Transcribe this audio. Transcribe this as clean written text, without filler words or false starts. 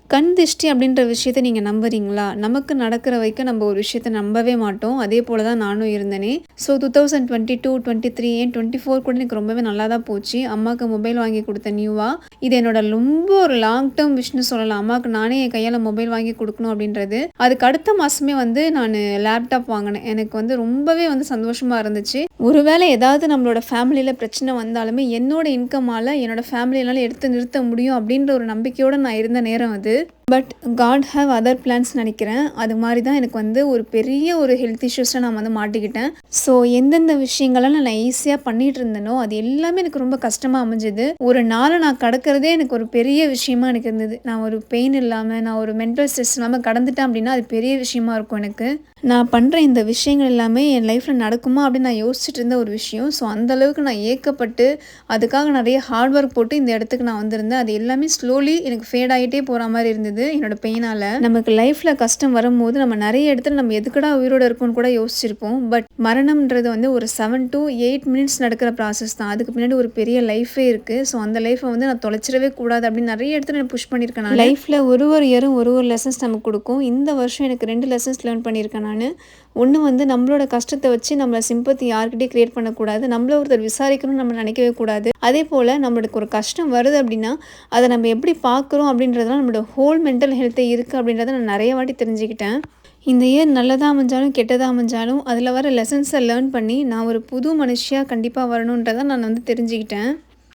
கண் திஷ்டி அப்படின்ற விஷயத்த நீங்க நம்புறீங்களா? நமக்கு நடக்கிற வரைக்கும் நம்ம ஒரு விஷயத்த நம்பவே மாட்டோம். அதே போல தான் நானும் இருந்தேனே. ஸோ 2022, 23 ஏன் 24 கூட எனக்கு ரொம்பவே நல்லா தான் போச்சு. அம்மாக்கு மொபைல் வாங்கி குடுத்தேன் நியூவா. இது என்னோட ரொம்ப ஒரு லாங் டெர்ம் விஷன்னு சொல்லலாம். அம்மாக்கு நானே என் கையால மொபைல் வாங்கி குடுக்கணும் அப்படின்றது. அதுக்கு அடுத்த மாசமே வந்து நானு லேப்டாப் வாங்குனேன். எனக்கு வந்து ரொம்பவே வந்து சந்தோஷமா இருந்துச்சு. ஒருவேளை ஏதாவது நம்மளோட ஃபேமிலில பிரச்சனை வந்தாலுமே, என்னோட இன்கமால என்னோட ஃபேமிலிய என்னால எடுத்து நிறுத்த முடியும் அப்படின்ற ஒரு நம்பிக்கையோட நான் இருந்த நேரம் அது. But God have other plans நெனைக்கிறேன். அது மாரி தான் எனக்கு வந்து ஒரு பெரிய ஒரு ஹெல்த் இஷ்யூஸ்ல நான் வந்து மாட்டிக்கிட்டேன். ஸோ எந்தெந்த விஷயங்கள்லாம் நான் ஈஸியா பண்ணிட்டு இருந்தேனோ, அது எல்லாமே எனக்கு ரொம்ப கஷ்டமா அமைஞ்சது. ஒரு நாள நான் கடக்கிறதே எனக்கு ஒரு பெரிய விஷயமா எனக்கு இருந்தது. நான் ஒரு பெயின் இல்லாம, நான் ஒரு மென்டல் ஸ்ட்ரெஸ் இல்லாம கடந்துட்டேன் அப்படின்னா, அது பெரிய விஷயமா இருக்கும் எனக்கு. நான் பண்ற இந்த விஷயங்கள் எல்லாமே என் லைஃப்ல நடக்குமா அப்படின்னு நான் யோசிச்சுட்டு இருந்த ஒரு விஷயம். ஸோ அந்த அளவுக்கு நான் ஏக்கப்பட்டு, அதுக்காக நெறைய ஹார்ட் ஒர்க் போட்டு இந்த இடத்துக்கு நான் வந்திருந்தேன். அது எல்லாமே ஸ்லோலி எனக்கு ஃபேட் ஆயிட்டே போற மாரி இருந்தது, என்னோட பெயினால. நமக்கு லைஃப்ல கஷ்டம் வரும்போது, நம்ம நெறைய இடத்துல நம்ம எதுக்குடா உயிரோட இருக்கோம்னு கூட யோசிச்சிருப்போம். பட் மரணம்ன்றது வந்து ஒரு 7 to 8 மினிட்ஸ் நடக்கிற ப்ராசஸ் தான். அதுக்கு பின்னாடி ஒரு பெரிய லைஃபே இருக்கு. ஸோ அந்த லைஃப்ப வந்து நான் தொலைச்சிடவே கூடாது அப்படின்னு நெறைய இடத்துல நான் புஷ் பண்ணியிருக்கேன் நானு. லைஃப்ல ஒரு ஒரு இயரும் ஒரு ஒரு லெசன்ஸ் நமக்கு குடுக்கும். இந்த வருஷம் எனக்கு 2 லெசன்ஸ் லேர்ன் பண்ணியிருக்கேன் நானு. ஒண்ணு வந்து நம்மளோட கஷ்டத்த வச்சு நம்மள சிம்பத்தி யார்கிட்டயும் கிரியேட் பண்ணக்கூடாது. நம்மள ஒருத்தர் விசாரிக்கணும்னு நம்ம நினைக்கவே கூடாது. அதேபோல நம்மளுக்கு ஒரு கஷ்டம் வருது அப்படின்னா, அத நம்ம எப்படி பார்க்குறோம் அப்படின்றதுலாம் நம்மளோட ஹோல் மென்டல் ஹெல்த்தே இருக்கு அப்படின்றத நான் நெறைய வாட்டி தெரிஞ்சுக்கிட்டேன். இந்த இயர் நல்லதா அமைஞ்சாலும், கெட்டதா அமைஞ்சாலும் அதில வர லெசன்ஸ லேர்ன் பண்ணி நான் ஒரு புது மனுஷியா கண்டிப்பா வரணுன்றத நான் வந்து தெரிஞ்சுக்கிட்டேன்.